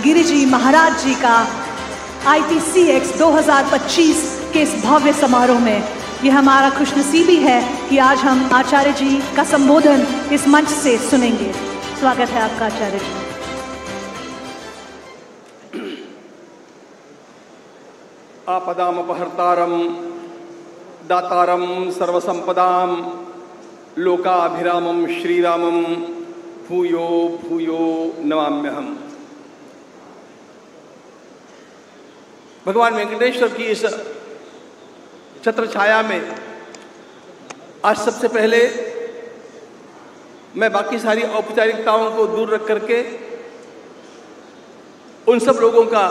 गिरिजी महाराज जी का ITCX 2025 के इस भव्य समारोह में ये हमारा खुशनसीबी है कि आज हम आचार्य जी का संबोधन इस मंच से सुनेंगे। स्वागत है आपका आचार्य जी। आपदामपहर्तारं दातारं सर्वसंपदां लोकाभिरामं श्रीरामं भूयो भूयो नमाम्यहम्। भगवान वेंकटेश्वर की इस छत्र छाया में आज सबसे पहले मैं बाकी सारी औपचारिकताओं को दूर रख करके उन सब लोगों का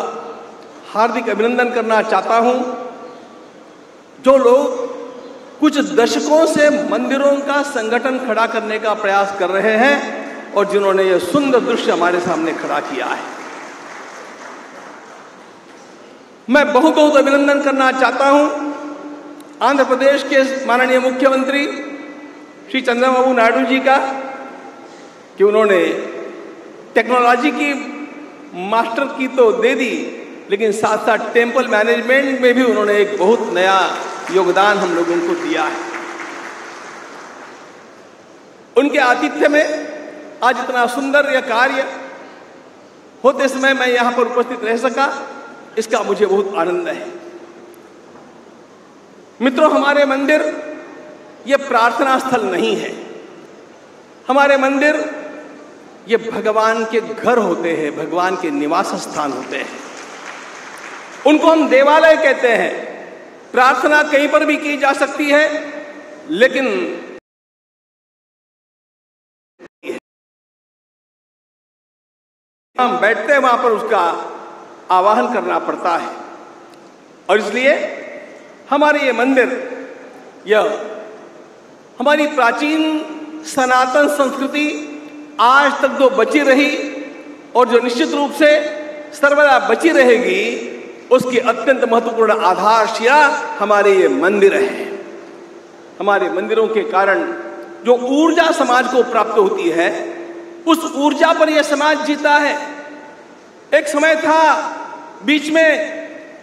हार्दिक अभिनंदन करना चाहता हूं जो लोग कुछ दशकों से मंदिरों का संगठन खड़ा करने का प्रयास कर रहे हैं और जिन्होंने यह सुंदर दृश्य हमारे सामने खड़ा किया है। मैं बहुत बहुत अभिनंदन करना चाहता हूं आंध्र प्रदेश के माननीय मुख्यमंत्री श्री चंद्रबाबू नायडू जी का कि उन्होंने टेक्नोलॉजी की मास्टर की तो दे दी, लेकिन साथ साथ टेम्पल मैनेजमेंट में भी उन्होंने एक बहुत नया योगदान हम लोगों को दिया है। उनके आतिथ्य में आज इतना सुंदर यह कार्य होते समय मैं यहां पर उपस्थित रह सका, इसका मुझे बहुत आनंद है। मित्रों, हमारे मंदिर ये प्रार्थना स्थल नहीं है। हमारे मंदिर ये भगवान के घर होते हैं, भगवान के निवास स्थान होते हैं। उनको हम देवालय कहते हैं। प्रार्थना कहीं पर भी की जा सकती है, लेकिन हम बैठते हैं वहां पर उसका आवाहन करना पड़ता है। और इसलिए हमारे ये मंदिर, यह हमारी प्राचीन सनातन संस्कृति आज तक जो बची रही और जो निश्चित रूप से सर्वदा बची रहेगी, उसकी अत्यंत महत्वपूर्ण आधारशिला हमारे ये मंदिर है। हमारे मंदिरों के कारण जो ऊर्जा समाज को प्राप्त होती है, उस ऊर्जा पर यह समाज जीता है। एक समय था बीच में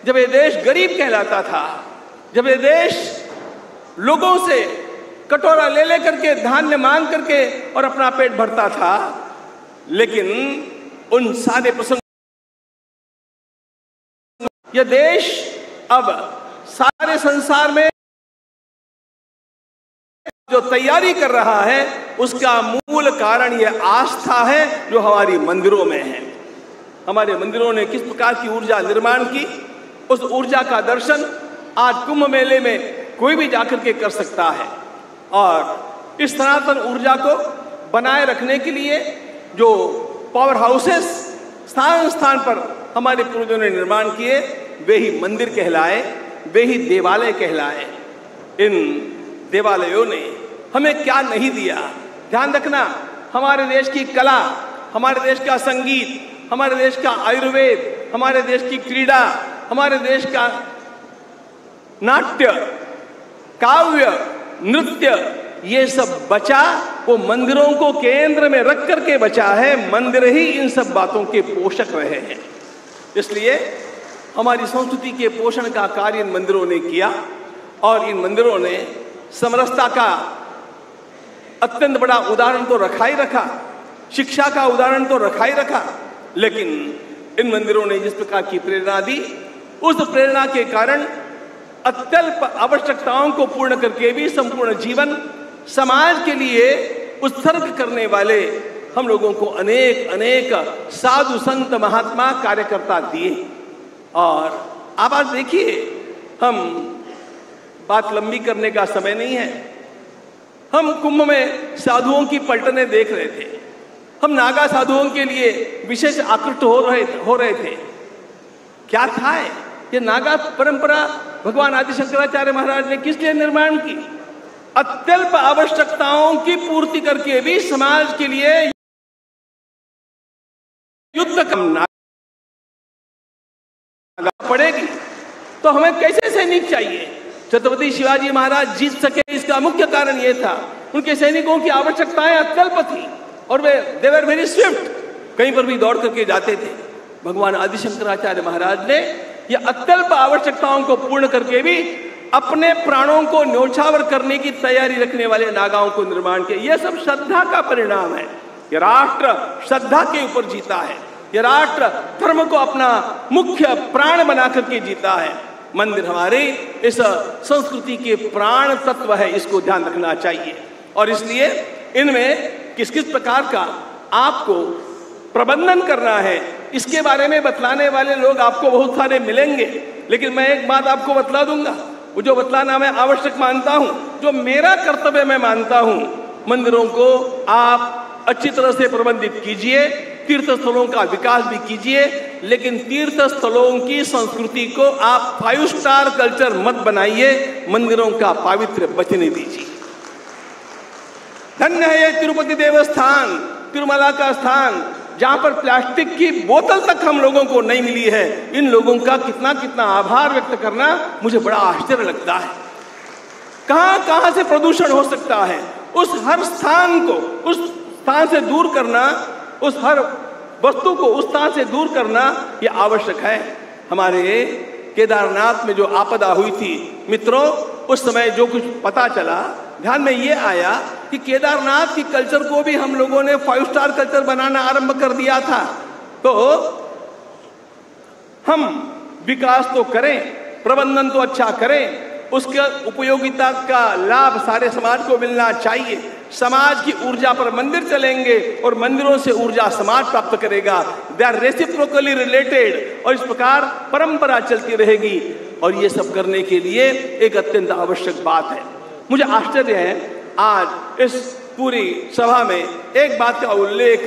जब ये देश गरीब कहलाता था, जब ये देश लोगों से कटोरा ले ले करके धान्य मांग करके और अपना पेट भरता था, लेकिन उन सारे प्रसंग यह देश अब सारे संसार में जो तैयारी कर रहा है, उसका मूल कारण यह आस्था है जो हमारी मंदिरों में है। हमारे मंदिरों ने किस प्रकार की ऊर्जा निर्माण की, उस ऊर्जा का दर्शन आज कुंभ मेले में कोई भी जाकर के कर सकता है। और इस सनातन ऊर्जा को बनाए रखने के लिए जो पावर हाउसेस स्थान स्थान पर हमारे पूर्वजों ने निर्माण किए, वे ही मंदिर कहलाए, वे ही देवालय कहलाए। इन देवालयों ने हमें क्या नहीं दिया। ध्यान रखना, हमारे देश की कला, हमारे देश का संगीत, हमारे देश का आयुर्वेद, हमारे देश की क्रीड़ा, हमारे देश का नाट्य, काव्य, नृत्य, ये सब बचा, वो मंदिरों को केंद्र में रख करके बचा है। मंदिर ही इन सब बातों के पोषक रहे हैं। इसलिए हमारी संस्कृति के पोषण का कार्य इन मंदिरों ने किया और इन मंदिरों ने समरसता का अत्यंत बड़ा उदाहरण तो रखा ही रखा, शिक्षा का उदाहरण तो रखा ही रखा, लेकिन इन मंदिरों ने जिस प्रकार की प्रेरणा दी, उस प्रेरणा के कारण अत्यल्प आवश्यकताओं को पूर्ण करके भी संपूर्ण जीवन समाज के लिए उत्सर्ग करने वाले हम लोगों को अनेक अनेक साधु संत महात्मा कार्यकर्ता दिए। और आप आज देखिए, हम बात लंबी करने का समय नहीं है। हम कुंभ में साधुओं की पलटनें देख रहे थे। हम नागा साधुओं के लिए विशेष आकृष्ट हो रहे थे। क्या था ये नागा परंपरा? भगवान आदि शंकराचार्य महाराज ने किस लिए निर्माण की? अत्यल्प आवश्यकताओं की पूर्ति करके भी समाज के लिए युद्ध करना पड़ेगी। तो हमें कैसे सैनिक चाहिए? छत्रपति शिवाजी महाराज जीत सके, इसका मुख्य कारण यह था, उनके सैनिकों की आवश्यकताएं अत्यल्प थी और वे देवर वेरी स्विफ्ट, कहीं पर भी दौड़ करके जाते थे। भगवान आदि शंकराचार्य महाराज ने ये अत्यल्प आवश्यकताओं को पूर्ण करके भी अपने प्राणों को न्योछावर करने की तैयारी रखने वाले नागाओं को निर्माण किया। यह सब श्रद्धा का परिणाम है। यह राष्ट्र श्रद्धा के ऊपर जीता है। यह राष्ट्र धर्म को अपना मुख्य प्राण बना करके जीता है। मंदिर हमारे इस संस्कृति के प्राण तत्व है, इसको ध्यान रखना चाहिए। और इसलिए इनमें किस किस प्रकार का आपको प्रबंधन करना है, इसके बारे में बतलाने वाले लोग आपको बहुत सारे मिलेंगे। लेकिन मैं एक बात आपको बतला दूंगा, वो जो बतलाना मैं आवश्यक मानता हूं, जो मेरा कर्तव्य मैं मानता हूं, मंदिरों को आप अच्छी तरह से प्रबंधित कीजिए, तीर्थ स्थलों का विकास भी कीजिए, लेकिन तीर्थ स्थलों की संस्कृति को आप 5 स्टार कल्चर मत बनाइए, मंदिरों का पावित्र्य बचने दीजिए। धन्य है ये तिरुपति देवस्थान, तिरुमला का स्थान, जहां पर प्लास्टिक की बोतल तक हम लोगों को नहीं मिली है। इन लोगों का कितना कितना आभार व्यक्त करना मुझे बड़ा आश्चर्य लगता है। कहां कहां से प्रदूषण हो सकता है, उस हर स्थान को उस स्थान से दूर करना, उस हर वस्तु को उस स्थान से दूर करना यह आवश्यक है। हमारे केदारनाथ में जो आपदा हुई थी मित्रों, उस समय जो कुछ पता चला, ध्यान में ये आया कि केदारनाथ की कल्चर को भी हम लोगों ने 5 स्टार कल्चर बनाना आरंभ कर दिया था। तो हम विकास तो करें, प्रबंधन तो अच्छा करें, उसके उपयोगिता का लाभ सारे समाज को मिलना चाहिए। समाज की ऊर्जा पर मंदिर चलेंगे और मंदिरों से ऊर्जा समाज प्राप्त करेगा। दे आर रेसिप्रोकली रिलेटेड, और इस प्रकार परंपरा चलती रहेगी। और ये सब करने के लिए एक अत्यंत आवश्यक बात है। मुझे आश्चर्य है, आज इस पूरी सभा में एक बात का उल्लेख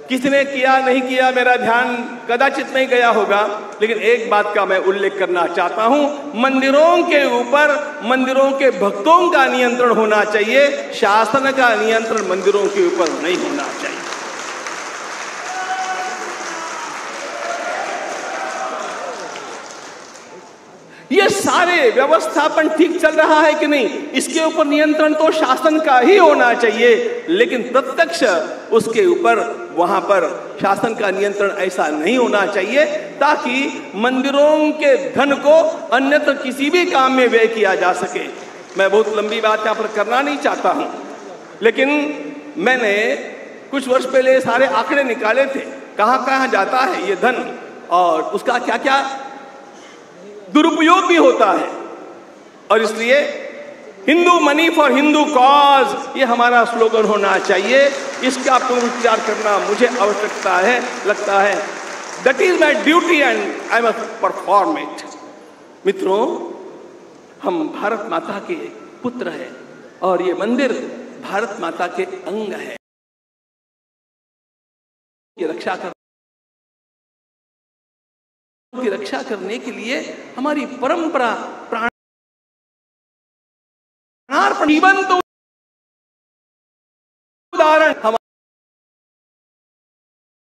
किसने किया नहीं किया मेरा ध्यान कदाचित नहीं गया होगा, लेकिन एक बात का मैं उल्लेख करना चाहता हूं, मंदिरों के ऊपर मंदिरों के भक्तों का नियंत्रण होना चाहिए, शासन का नियंत्रण मंदिरों के ऊपर नहीं होना चाहिए। ये सारे व्यवस्थापन ठीक चल रहा है कि नहीं, इसके ऊपर नियंत्रण तो शासन का ही होना चाहिए, लेकिन प्रत्यक्ष उसके ऊपर वहां पर शासन का नियंत्रण ऐसा नहीं होना चाहिए ताकि मंदिरों के धन को अन्यत्र किसी भी काम में व्यय किया जा सके। मैं बहुत लंबी बात यहां पर करना नहीं चाहता हूं, लेकिन मैंने कुछ वर्ष पहले सारे आंकड़े निकाले थे, कहां कहां जाता है ये धन और उसका क्या क्या दुरुपयोग भी होता है। और इसलिए Hindu money for Hindu cause, ये हमारा स्लोगन होना चाहिए। इसका पुनरुच्चार करना मुझे आवश्यकता है, लगता है that is my duty and I must perform it. मित्रों, हम भारत माता के पुत्र हैं और ये मंदिर भारत माता के अंग है। ये की रक्षा करने के लिए हमारी परंपरा प्राणार्पण जीवंत उदाहरण,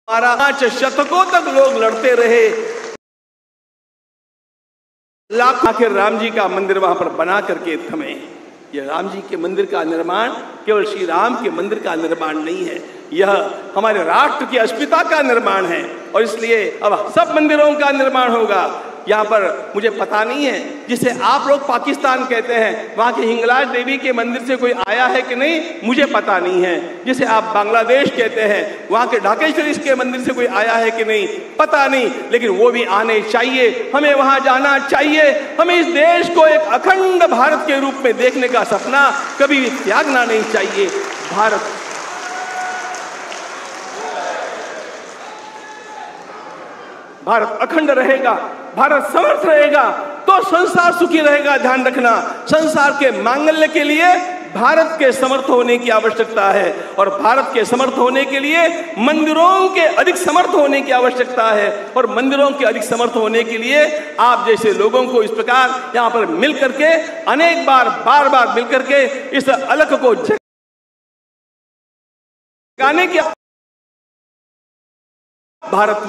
हमारा 5 शतकों तक लोग लड़ते रहे, लाख आखिर राम जी का मंदिर वहां पर बना करके थमे। यह राम जी के मंदिर का निर्माण केवल श्री राम के मंदिर का निर्माण नहीं है, यह हमारे राष्ट्र की अस्मिता का निर्माण है। और इसलिए अब सब मंदिरों का निर्माण होगा। यहाँ पर मुझे पता नहीं है, जिसे आप लोग पाकिस्तान कहते हैं, वहाँ के हिंगलाज देवी के मंदिर से कोई आया है कि नहीं मुझे पता नहीं है। जिसे आप बांग्लादेश कहते हैं, वहाँ के ढाकेश्वरी के मंदिर से कोई आया है कि नहीं पता नहीं, लेकिन वो भी आने चाहिए। हमें वहाँ जाना चाहिए। हमें इस देश को एक अखंड भारत के रूप में देखने का सपना कभी भी त्यागना नहीं चाहिए। भारत अखंड रहेगा, भारत समर्थ रहेगा तो संसार सुखी रहेगा। ध्यान रखना, संसार के मांगल्य के लिए भारत के समर्थ होने की आवश्यकता है, और भारत के समर्थ होने के लिए मंदिरों के अधिक समर्थ होने की आवश्यकता है। और मंदिरों के अधिक समर्थ होने के लिए आप जैसे लोगों को इस प्रकार यहाँ पर मिल करके अनेक बार बार बार मिल करके इस अलख को जगाने की भारत